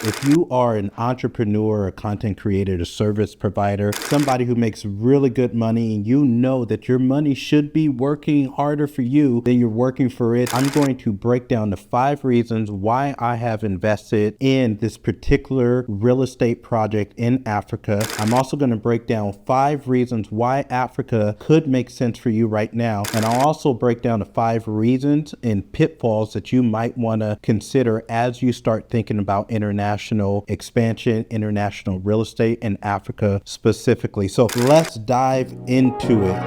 If you are an entrepreneur, a content creator, a service provider, somebody who makes really good money, and you know that your money should be working harder for you than you're working for it, I'm going to break down the 5 reasons why I have invested in this particular real estate project in Africa. I'm also going to break down 5 reasons why Africa could make sense for you right now. And I'll also break down the 5 reasons and pitfalls that you might want to consider as you start thinking about international expansion, international real estate in Africa specifically. So let's dive into it.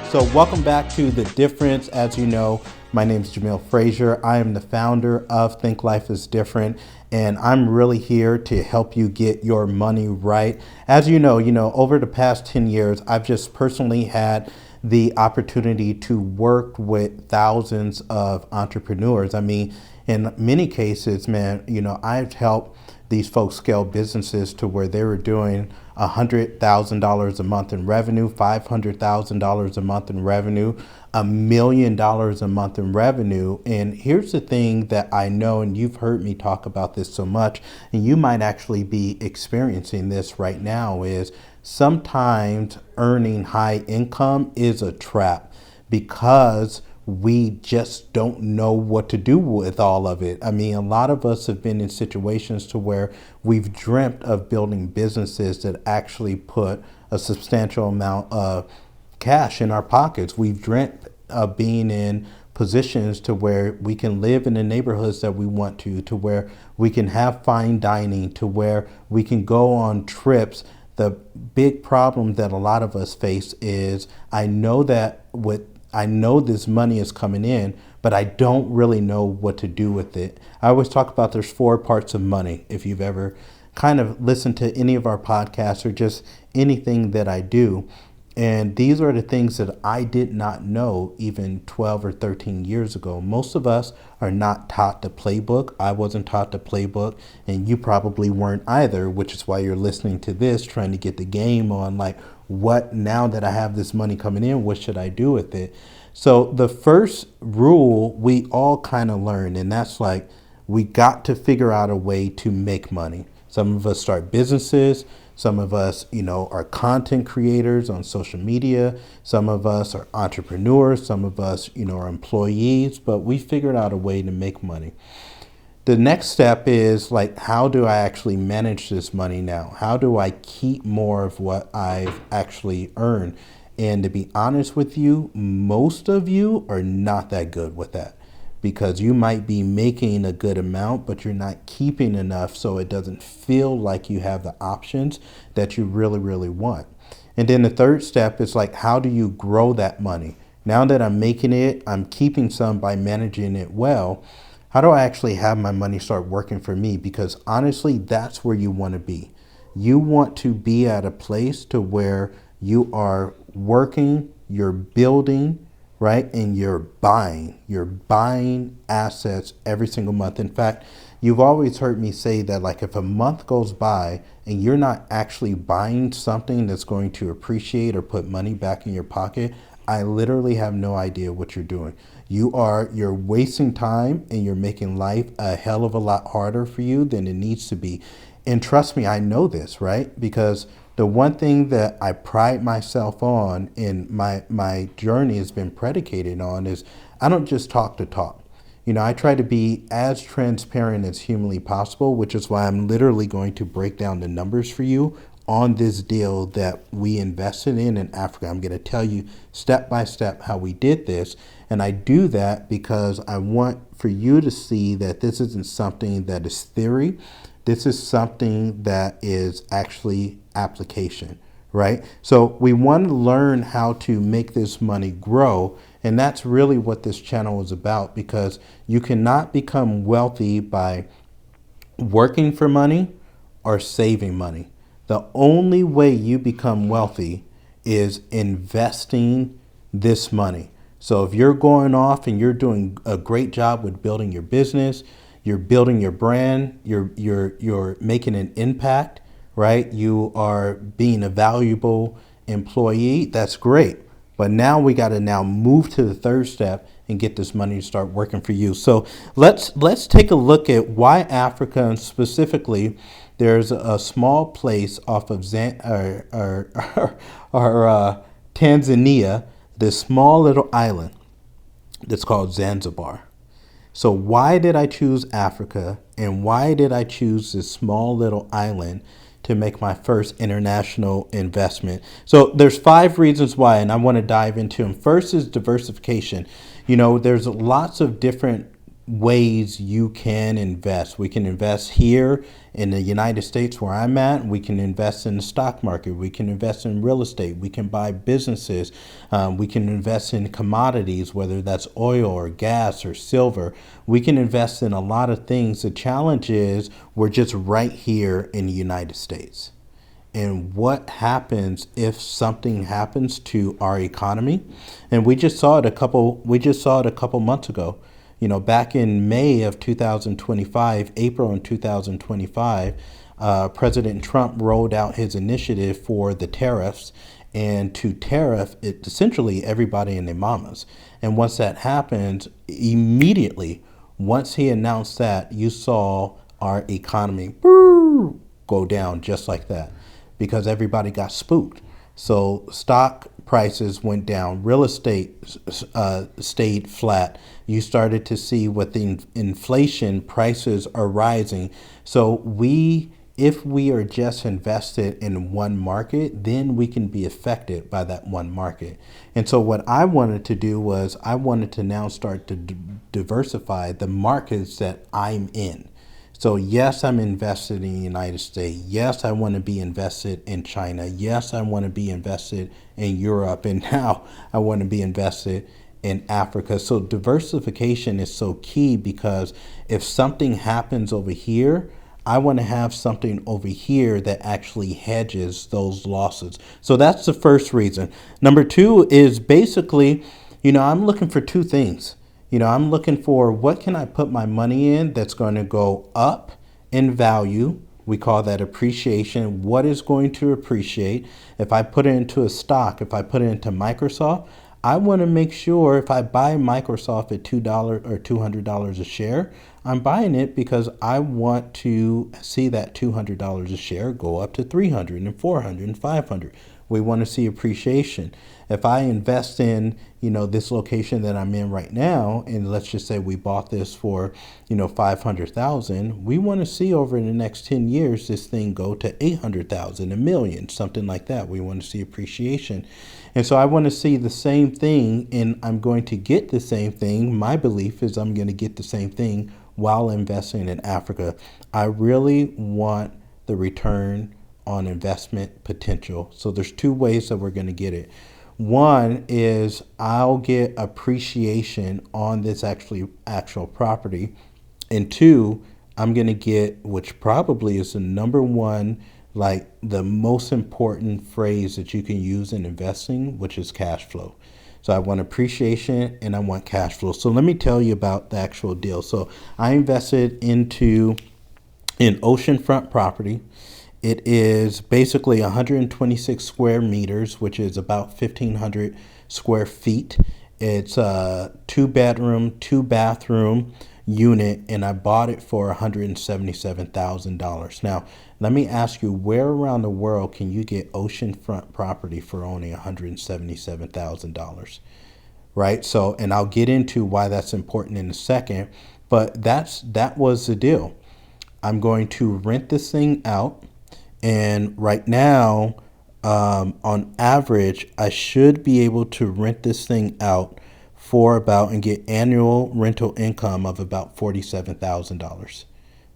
So welcome back to The Difference. As you know, my name is Jamil Frazier. I am the founder of Think Life is Different, and I'm really here to help you get your money right. As you know, over the past 10 years, I've just personally had the opportunity to work with thousands of entrepreneurs. I mean, in many cases, man, I've helped these folks scale businesses to where they were doing $100,000 a month in revenue, $500,000 a month in revenue, $1 million a month in revenue. And here's the thing that I know, and you've heard me talk about this so much, and you might actually be experiencing this right now, is sometimes earning high income is a trap because we just don't know what to do with all of it. I mean, a lot of us have been in situations to where we've dreamt of building businesses that actually put a substantial amount of cash in our pockets. We've dreamt of being in positions to where we can live in the neighborhoods that we want to where we can have fine dining, to where we can go on trips. The big problem that a lot of us face is I know this money is coming in, but I don't really know what to do with it. I always talk about there's 4 parts of money. If you've ever kind of listened to any of our podcasts or just anything that I do. And these are the things that I did not know even 12 or 13 years ago. Most of us are not taught the playbook. I wasn't taught the playbook, and you probably weren't either, which is why you're listening to this, trying to get the game on, like, what, now that I have this money coming in, what should I do with it? So the first rule we all kind of learned, and that's like, we got to figure out a way to make money. Some of us start businesses. Some of us, are content creators on social media. Some of us are entrepreneurs. Some of us, are employees, but we figured out a way to make money. The next step is like, how do I actually manage this money now? How do I keep more of what I've actually earned? And to be honest with you, most of you are not that good with that, because you might be making a good amount, but you're not keeping enough, so it doesn't feel like you have the options that you really, really want. And then the third step is like, how do you grow that money? Now that I'm making it, I'm keeping some by managing it well. How do I actually have my money start working for me? Because honestly, that's where you want to be. You want to be at a place to where you are working, you're building, right? And you're buying assets every single month. In fact, you've always heard me say that, like, if a month goes by and you're not actually buying something that's going to appreciate or put money back in your pocket, I literally have no idea what you're doing. You're wasting time, and you're making life a hell of a lot harder for you than it needs to be. And trust me, I know this, right? Because the one thing that I pride myself on, and my journey has been predicated on, is I don't just talk to talk. I try to be as transparent as humanly possible, which is why I'm literally going to break down the numbers for you on this deal that we invested in Africa. I'm going to tell you step by step how we did this. And I do that because I want for you to see that this isn't something that is theory. This is something that is actually application, right? So we want to learn how to make this money grow. And that's really what this channel is about, because you cannot become wealthy by working for money or saving money. The only way you become wealthy is investing this money. So if you're going off and you're doing a great job with building your business, you're building your brand, you're making an impact, right? You are being a valuable employee. That's great. But now we got to move to the third step, and get this money to start working for you. So let's take a look at why Africa, and specifically, there's a small place off of Tanzania, this small little island that's called Zanzibar. So why did I choose Africa, and why did I choose this small little island to make my first international investment? So there's 5 reasons why, and I want to dive into them. First is diversification. There's lots of different ways you can invest. We can invest here in the United States where I'm at. We can invest in the stock market. We can invest in real estate. We can buy businesses. We can invest in commodities, whether that's oil or gas or silver. We can invest in a lot of things. The challenge is we're just right here in the United States. And what happens if something happens to our economy? And we just saw it a couple months ago. Back in May of 2025, April in 2025, President Trump rolled out his initiative for the tariffs, and to tariff it essentially everybody and their mamas. And once that happened, immediately, once he announced that, you saw our economy go down just like that, because everybody got spooked. So stock prices went down, real estate stayed flat. You started to see with the inflation, prices are rising. So if we are just invested in one market, then we can be affected by that one market. And so what I wanted to do was I wanted to now start to diversify the markets that I'm in. So yes, I'm invested in the United States. Yes, I want to be invested in China. Yes, I want to be invested in Europe. And now I want to be invested in Africa. So diversification is so key, because if something happens over here, I want to have something over here that actually hedges those losses. So that's the first reason. Number 2 is basically, I'm looking for 2 things. I'm looking for what can I put my money in that's going to go up in value. We call that appreciation. What is going to appreciate? If I put it into a stock, if I put it into Microsoft, I want to make sure if I buy Microsoft at $2 or $200 a share, I'm buying it because I want to see that $200 a share go up to $300 and $400 and $500. We want to see appreciation. If I invest in, this location that I'm in right now, and let's just say we bought this for, $500,000, we want to see over the next 10 years this thing go to 800,000, a million, something like that. We want to see appreciation. And so I want to see the same thing, and I'm going to get the same thing. My belief is I'm going to get the same thing while investing in Africa. I really want the return on investment potential. So there's 2 ways that we're going to get it. One is I'll get appreciation on this actual property. And 2, I'm going to get, which probably is the number one, like the most important phrase that you can use in investing, which is cash flow. So I want appreciation and I want cash flow. So let me tell you about the actual deal. So I invested into an oceanfront property. It is basically 126 square meters, which is about 1,500 square feet. It's a 2-bedroom, 2-bathroom unit, and I bought it for $177,000. Now, let me ask you, where around the world can you get oceanfront property for only $177,000? Right? So, and I'll get into why that's important in a second, but that was the deal. I'm going to rent this thing out. And right now, on average, I should be able to rent this thing out for about and get annual rental income of about $47,000.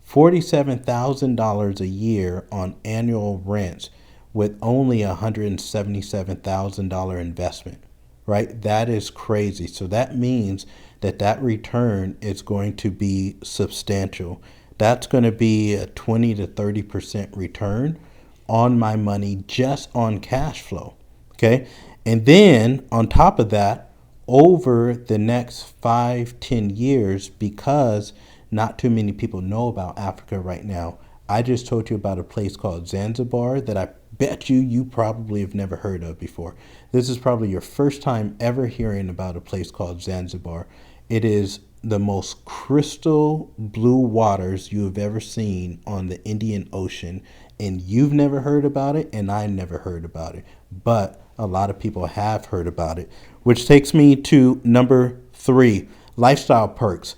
$47,000 a year on annual rents with only a $177,000 investment, right? That is crazy. So that means that return is going to be substantial. That's going to be a 20 to 30% return on my money just on cash flow. Okay. And then on top of that, over the next 5-10 years, because not too many people know about Africa right now, I just told you about a place called Zanzibar that I bet you probably have never heard of before. This is probably your first time ever hearing about a place called Zanzibar. It is the most crystal blue waters you have ever seen on the Indian Ocean, and you've never heard about it, and I never heard about it. But a lot of people have heard about it, which takes me to number 3, lifestyle perks.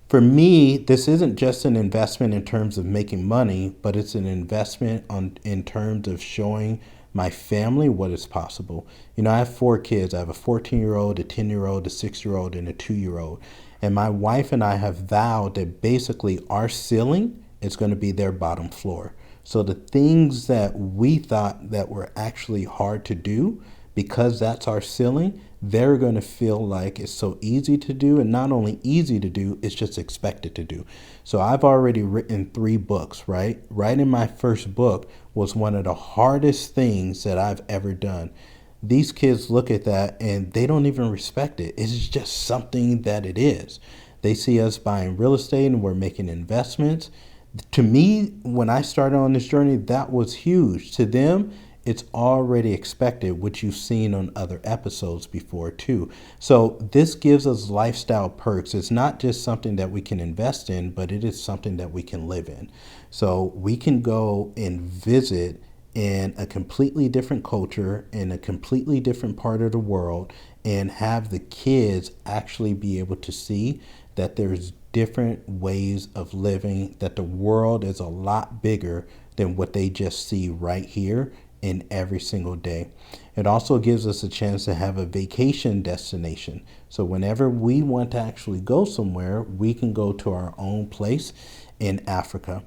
For me, this isn't just an investment in terms of making money, but it's an investment in terms of showing my family what is possible. You know, I have 4 kids. I have a 14-year-old, a 10-year-old, a 6-year-old, and a 2-year-old. And my wife and I have vowed that basically our ceiling is going to be their bottom floor. So the things that we thought that were actually hard to do, because that's our ceiling, they're going to feel like it's so easy to do, and not only easy to do, it's just expected to do. So I've already written 3 books, right? Writing my first book was one of the hardest things that I've ever done. These kids look at that and they don't even respect it. It's just something that it is. They see us buying real estate and we're making investments. To me, when I started on this journey, that was huge. To them, it's already expected, which you've seen on other episodes before too. So this gives us lifestyle perks. It's not just something that we can invest in, but it is something that we can live in. So we can go and visit in a completely different culture, in a completely different part of the world, and have the kids actually be able to see that there's different ways of living, that the world is a lot bigger than what they just see right here in every single day. It also gives us a chance to have a vacation destination. So whenever we want to actually go somewhere, we can go to our own place in Africa.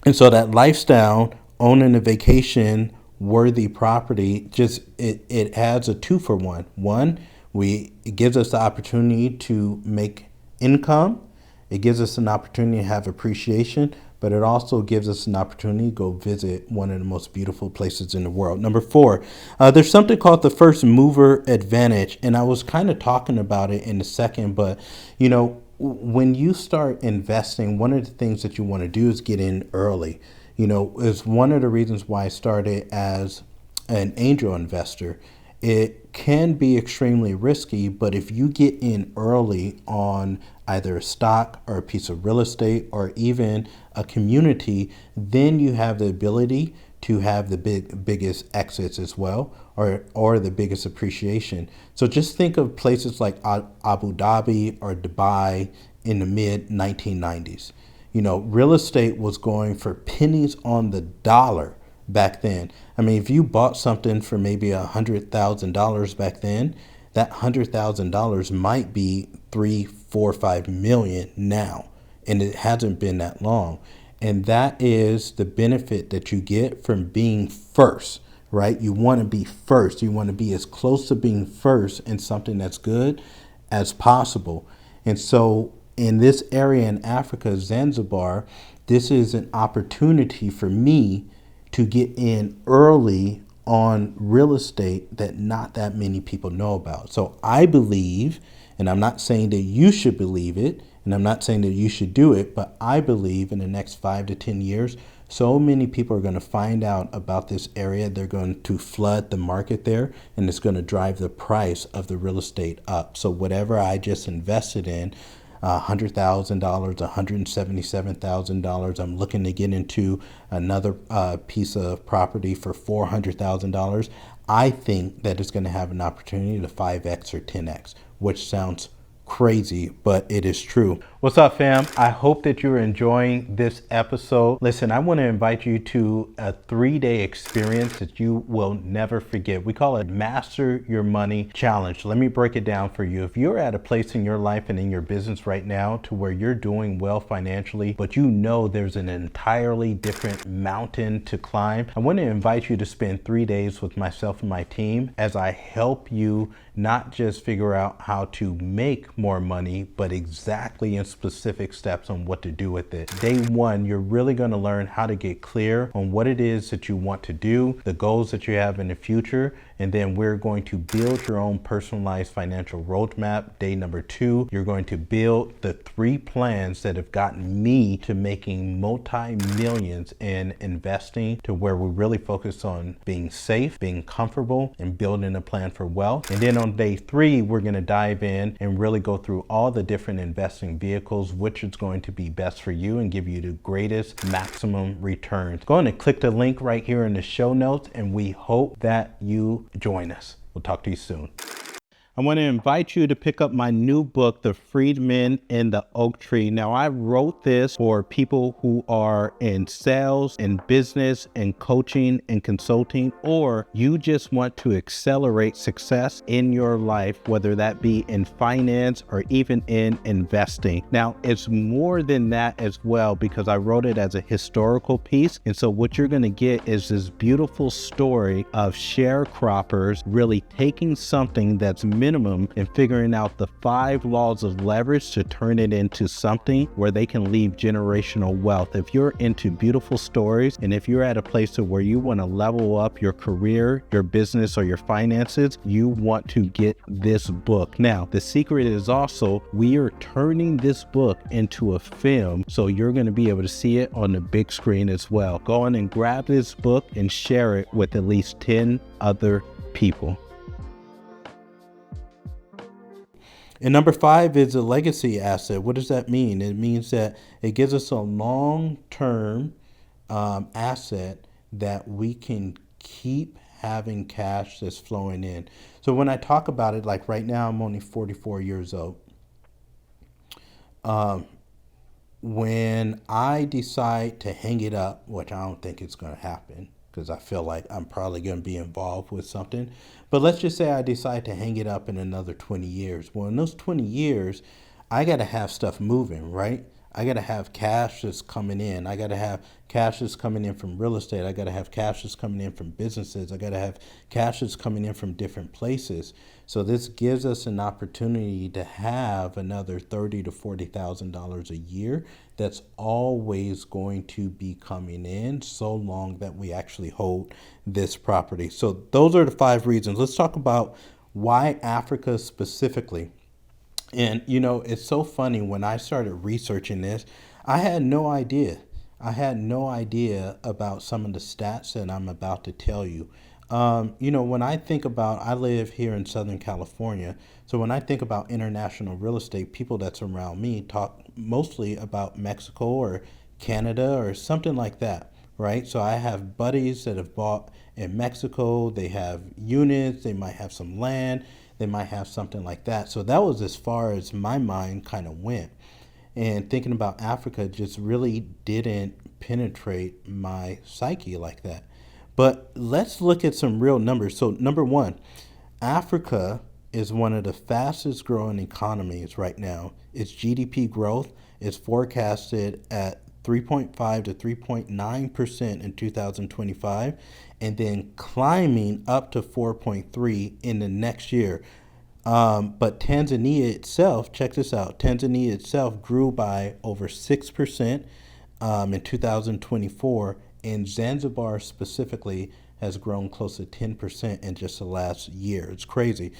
And so that lifestyle, owning a vacation worthy property, just it adds a 2-for-1. One, it gives us the opportunity to make income. It gives us an opportunity to have appreciation, but it also gives us an opportunity to go visit one of the most beautiful places in the world. Number 4, there's something called the first mover advantage, and I was kind of talking about it in a second, but you know, when you start investing, one of the things that you want to do is get in early. You know, it's one of the reasons why I started as an angel investor. It can be extremely risky, but if you get in early on either a stock or a piece of real estate or even a community, then you have the ability to have the biggest exits as well, or the biggest appreciation. So just think of places like Abu Dhabi or Dubai in the mid 1990s. You know, real estate was going for pennies on the dollar back then. I mean, if you bought something for maybe $100,000 back then, that $100,000 might be 3, 4, 5 million now, and it hasn't been that long. And that is the benefit that you get from being first, right? You want to be first. You want to be as close to being first in something that's good as possible. And so in this area in Africa, Zanzibar, this is an opportunity for me to get in early on real estate that not that many people know about. So I believe, and I'm not saying that you should believe it, and I'm not saying that you should do it, but I believe in the next 5 to 10 years, so many people are going to find out about this area. They're going to flood the market there, and it's going to drive the price of the real estate up. So whatever I just invested in, $100,000, $177,000. I'm looking to get into another piece of property for $400,000. I think that it's going to have an opportunity to 5x or 10x, which sounds crazy, but it is true. What's up, fam? I hope that you're enjoying this episode. Listen, I want to invite you to a 3-day experience that you will never forget. We call it Master Your Money Challenge. Let me break it down for you. If you're at a place in your life and in your business right now to where you're doing well financially, but you know there's an entirely different mountain to climb, I want to invite you to spend 3 days with myself and my team as I help you not just figure out how to make more money, but exactly in specific steps on what to do with it. Day 1, you're really going to learn how to get clear on what it is that you want to do, the goals that you have in the future, And then we're going to build your own personalized financial roadmap. Day number 2, you're going to build the 3 plans that have gotten me to making multi-millions in investing, to where we really focus on being safe, being comfortable, and building a plan for wealth. And then on day 3, we're going to dive in and really go through all the different investing vehicles, which is going to be best for you and give you the greatest maximum returns. Go ahead and click the link right here in the show notes, and we hope that you join us. We'll talk to you soon. I want to invite you to pick up my new book, The Freedman and the Oak Tree. Now, I wrote this for people who are in sales and business and coaching and consulting, or you just want to accelerate success in your life, whether that be in finance or even in investing. Now, it's more than that as well, because I wrote it as a historical piece. And so what you're going to get is this beautiful story of sharecroppers really taking something that's minimum and figuring out the 5 laws of leverage to turn it into something where they can leave generational wealth. If you're into beautiful stories, and if you're at a place to where you want to level up your career, your business, or your finances, you want to get this book. Now, the secret is also we are turning this book into a film, so you're going to be able to see it on the big screen as well. Go on and grab this book and share it with at least 10 other people. And number 5 is a legacy asset. What does that mean? It means that it gives us a long-term asset that we can keep having cash that's flowing in. So when I talk about it, like right now, I'm only 44 years old. When I decide to hang it up, which I don't think it's going to happen, because I feel like I'm probably going to be involved with something. But let's just say I decide to hang it up in another 20 years. Well, in those 20 years, I got to have stuff moving, right? I got to have cash that's coming in. I got to have cash that's coming in from real estate. I got to have cash that's coming in from businesses. I got to have cash that's coming in from different places. So this gives us an opportunity to have another $30,000 to $40,000 a year that's always going to be coming in, so long that we actually hold this property. So those are the 5 reasons. Let's talk about why Africa specifically. And, you know, it's so funny, when I started researching this, I had no idea. I had no idea about some of the stats that I'm about to tell you. You know, when I think about, I live here in Southern California. So when I think about international real estate, people that's around me talk mostly about Mexico or Canada or something like that, right? So I have buddies that have bought in Mexico. They have units, they might have some land, they might have something like that. So that was as far as my mind kind of went. And thinking about Africa just really didn't penetrate my psyche like that. But let's look at some real numbers. So number 1, Africa is one of the fastest growing economies right now. Its GDP growth is forecasted at 3.5 to 3.9% in 2025, and then climbing up to 4.3 in the next year. But Tanzania itself, check this out, Tanzania itself grew by over 6% in 2024, and Zanzibar specifically has grown close to 10% in just the last year. It's crazy.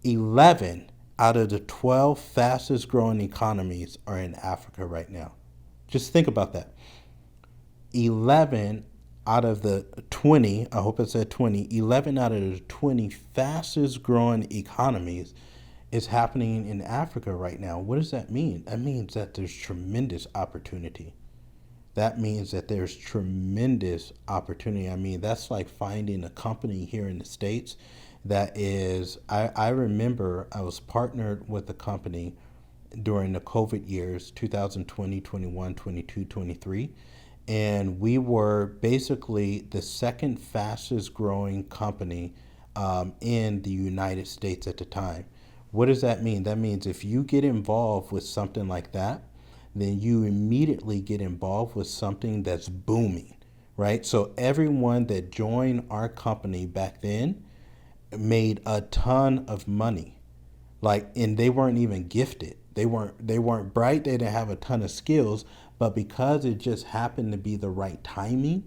11 out of the 12 fastest growing economies are in Africa right now. Just think about that. 11 out of the 20, I hope I said 20, 11 out of the 20 fastest growing economies is happening in Africa right now. What does that mean? That means that there's tremendous opportunity. That means that there's tremendous opportunity. I mean, that's like finding a company here in the States that is, I remember I was partnered with a company during the COVID years, 2020, 21, 22, 23. And we were basically the second fastest growing company in the United States at the time. What does that mean? That means if you get involved with something like that, then you immediately get involved with something that's booming, right? So everyone that joined our company back then made a ton of money. And they weren't even gifted. They weren't bright. They didn't have a ton of skills, but because it just happened to be the right timing,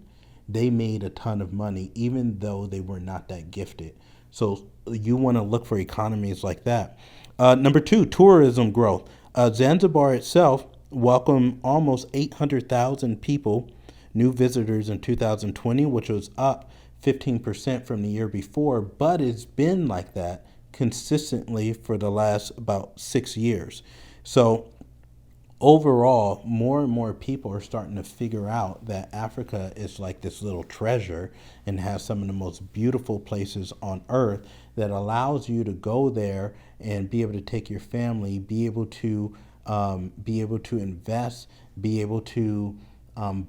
they made a ton of money, even though they were not that gifted. So you want to look for economies like that. Number two, tourism growth. Zanzibar itself welcomed almost 800,000 people, new visitors in 2020, which was up 15% from the year before, but it's been like that consistently for the last about 6 years. So overall, more and more people are starting to figure out that Africa is like this little treasure and has some of the most beautiful places on earth that allows you to go there and be able to take your family, be able to invest, be able to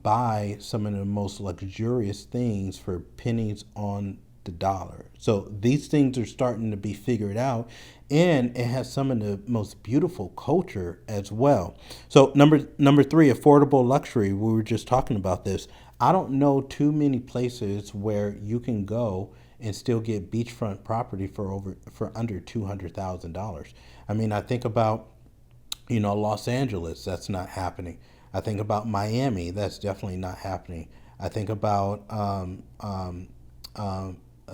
buy some of the most luxurious things for pennies on the dollar. So these things are starting to be figured out, and it has some of the most beautiful culture as well. So number three, affordable luxury. We were just talking about this. I don't know too many places where you can go and still get beachfront property for under $200,000. I mean, I think about Los Angeles, that's not happening. I think about Miami, that's definitely not happening. I think about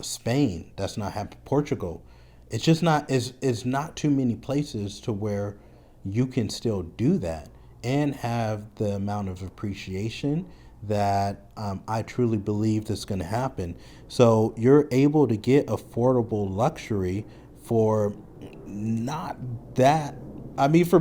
Spain, that's not happening. Portugal, it's just not. It's not too many places to where you can still do that and have the amount of appreciation that I truly believe that's going to happen. So you're able to get affordable luxury for not that. I mean, for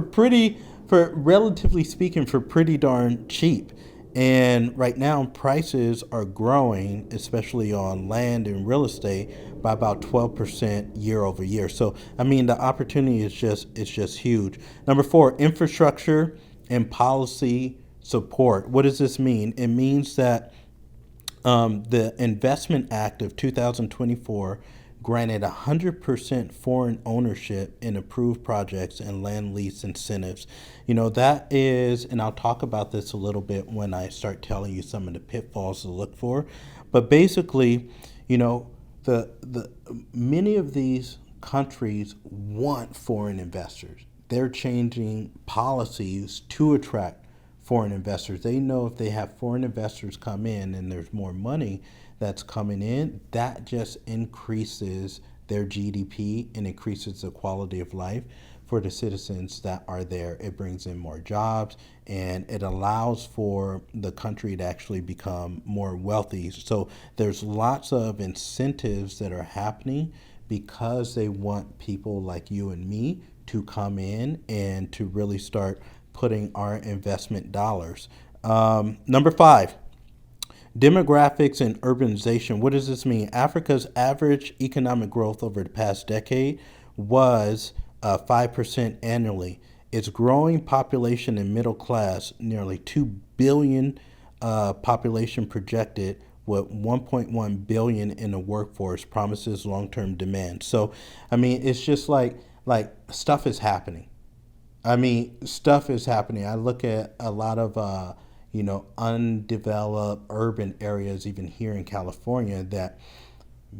relatively speaking, for pretty darn cheap. And right now, prices are growing, especially on land and real estate, by about 12% year over year. So, I mean, the opportunity is just huge. Number four, infrastructure and policy support. What does this mean? It means that the Investment Act of 2024 granted 100% foreign ownership in approved projects and land lease incentives. That is, and I'll talk about this a little bit when I start telling you some of the pitfalls to look for. But basically, the many of these countries want foreign investors. They're changing policies to attract foreign investors. They know if they have foreign investors come in and there's more money that's coming in, that just increases their GDP and increases the quality of life for the citizens that are there. It brings in more jobs and it allows for the country to actually become more wealthy. So there's lots of incentives that are happening because they want people like you and me to come in and to really start putting our investment dollars. Number five, demographics and urbanization. What does this mean? Africa's average economic growth over the past decade was 5% annually. Its growing population and middle class, nearly 2 billion population projected with 1.1 billion in the workforce, promises long-term demand. So, I mean, it's just like stuff is happening. I mean, stuff is happening. I look at a lot of, undeveloped urban areas, even here in California, that,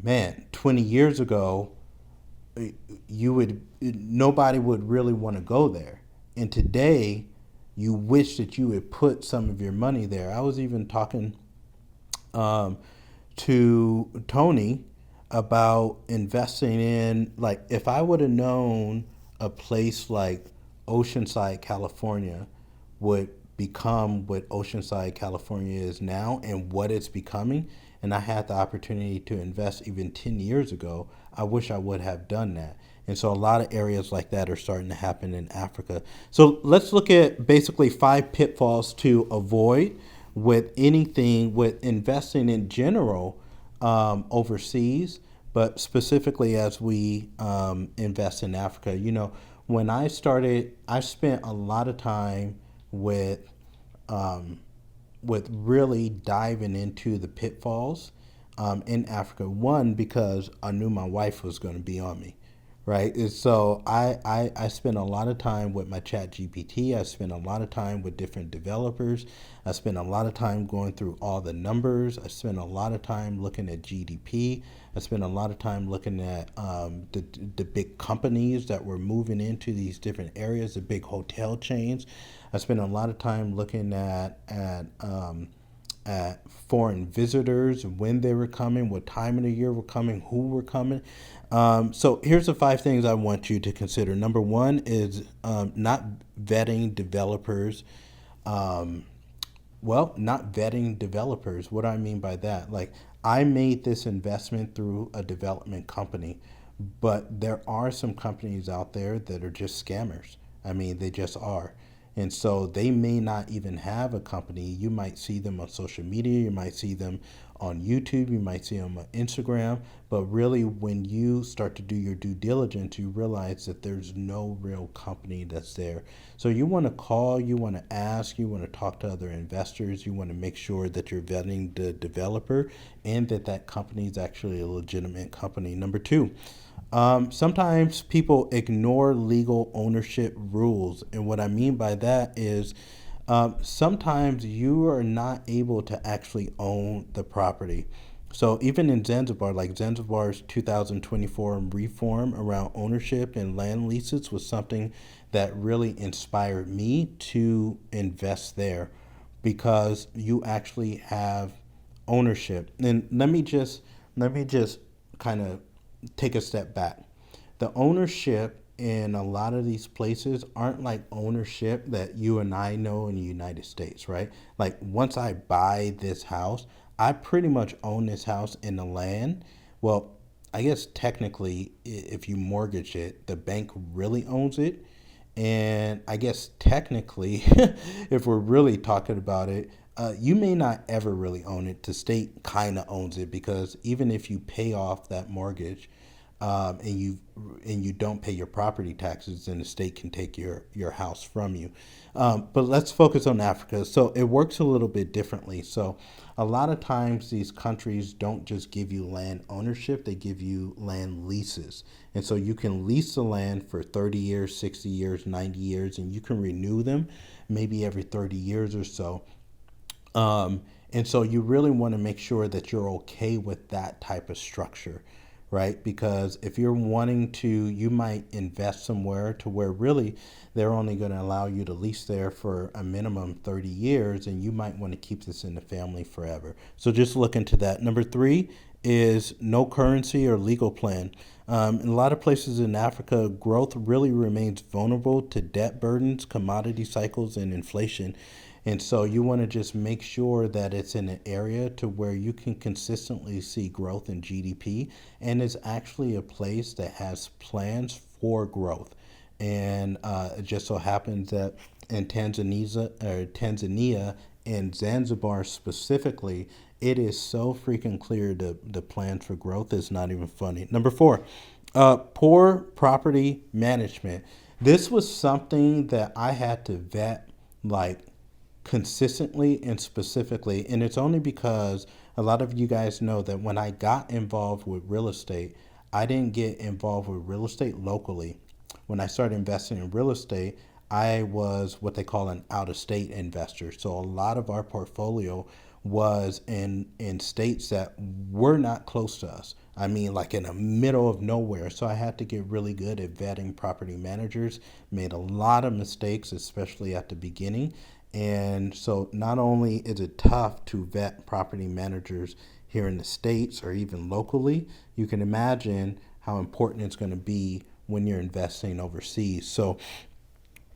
man, 20 years ago, nobody would really want to go there. And today, you wish that you would put some of your money there. I was even talking to Tony about investing in, like, if I would have known a place like Oceanside, California would become what Oceanside, California is now and what it's becoming, and I had the opportunity to invest even 10 years ago, I wish I would have done that. And so a lot of areas like that are starting to happen in Africa. So let's look at basically 5 pitfalls to avoid with anything, with investing in general overseas, but specifically as we invest in Africa. When I started, I spent a lot of time with really diving into the pitfalls in Africa. One, because I knew my wife was going to be on me, right? And so I spent a lot of time with my chat GPT. I spent a lot of time with different developers. I spent a lot of time going through all the numbers. I spent a lot of time looking at GDP. I spent a lot of time looking at the big companies that were moving into these different areas, the big hotel chains. I spent a lot of time looking at at foreign visitors, when they were coming, what time of the year were coming, who were coming. So here's the 5 things I want you to consider. Number one is not vetting developers. Um, not vetting developers. What do I mean by that? Like, I made this investment through a development company, but there are some companies out there that are just scammers. I mean, they just are. And so they may not even have a company. You might see them on social media, you might see them on YouTube, you might see them on Instagram. But really, when you start to do your due diligence, you realize that there's no real company that's there. So you want to call, you want to ask, you want to talk to other investors, you want to make sure that you're vetting the developer and that that company is actually a legitimate company. Number two, sometimes people ignore legal ownership rules. And what I mean by that is sometimes you are not able to actually own the property. So even in Zanzibar, like Zanzibar's 2024 reform around ownership and land leases was something that really inspired me to invest there because you actually have ownership. And let me just kind of take a step back. The ownership in a lot of these places aren't like ownership that you and I know in the United States, right? Like once I buy this house, I pretty much own this house and the land. Well, I guess technically, if you mortgage it, the bank really owns it. And I guess technically, if we're really talking about it, you may not ever really own it. The state kind of owns it because even if you pay off that mortgage, and you don't pay your property taxes, then the state can take your house from you. But let's focus on Africa. So it works a little bit differently. So a lot of times these countries don't just give you land ownership; they give you land leases, and so you can lease the land for 30 years, 60 years, 90 years, and you can renew them maybe every 30 years or so. And so you really want to make sure that you're okay with that type of structure, right? Because if you're wanting to, you might invest somewhere to where really they're only going to allow you to lease there for a minimum 30 years, and you might want to keep this in the family forever. So just look into that. Number three is no currency or legal plan. In a lot of places in Africa, growth really remains vulnerable to debt burdens, commodity cycles, and inflation. And so you want to just make sure that it's in an area to where you can consistently see growth in GDP and is actually a place that has plans for growth. And it just so happens that in Tanzania and Zanzibar specifically, it is so freaking clear the plans for growth is not even funny. Number four, poor property management. This was something that I had to vet like consistently and specifically. And it's only because a lot of you guys know that when I got involved with real estate, I didn't get involved with real estate locally. When I started investing in real estate, I was what they call an out of state investor. So a lot of our portfolio was in states that were not close to us. I mean, like in the middle of nowhere. So I had to get really good at vetting property managers, made a lot of mistakes, especially at the beginning. And so not only is it tough to vet property managers here in the States or even locally, you can imagine how important it's going to be when you're investing overseas. So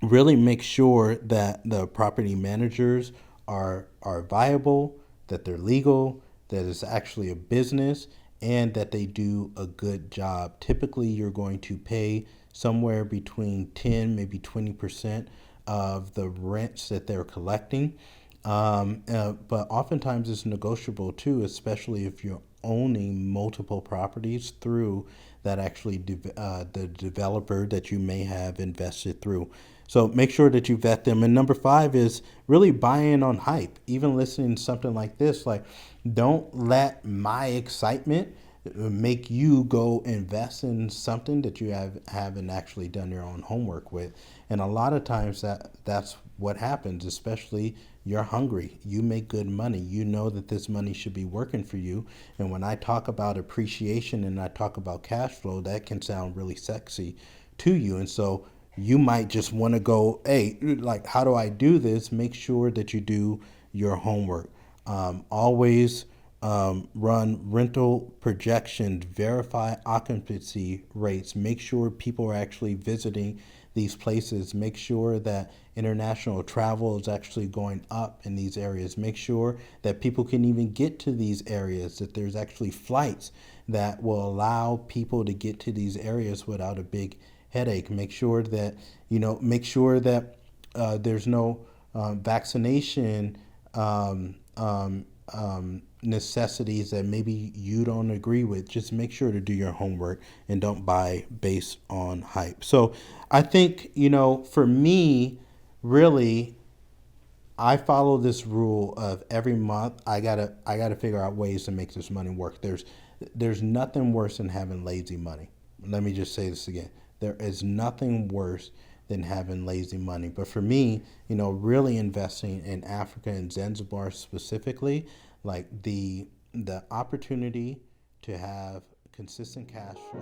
really make sure that the property managers are viable, that they're legal, that it's actually a business, and that they do a good job. Typically, you're going to pay somewhere between 10, maybe 20% of the rents that they're collecting. But oftentimes it's negotiable too, especially if you're owning multiple properties through that actually the developer that you may have invested through. So make sure that you vet them. And number five is really buying on hype. Even listening to something like this, like don't let my excitement make you go invest in something that you haven't actually done your own homework with. And a lot of times that's what happens, especially you're hungry, you make good money, you know that this money should be working for you. And when I talk about appreciation and I talk about cash flow, that can sound really sexy to you. And so you might just want to go, hey, like, how do I do this? Make sure that you do your homework. Always run rental projections, verify occupancy rates, make sure people are actually visiting these places, make sure that international travel is actually going up in these areas, make sure that people can even get to these areas, that there's actually flights that will allow people to get to these areas without a big headache. Make sure that, there's no vaccination necessities that maybe you don't agree with. Just make sure to do your homework and don't buy based on hype. So I think, for me, really, I follow this rule of every month I gotta figure out ways to make this money work. There's nothing worse than having lazy money. Let me just say this again. There is nothing worse than having lazy money. But for me, really investing in Africa and Zanzibar specifically, like the opportunity to have consistent cash flow.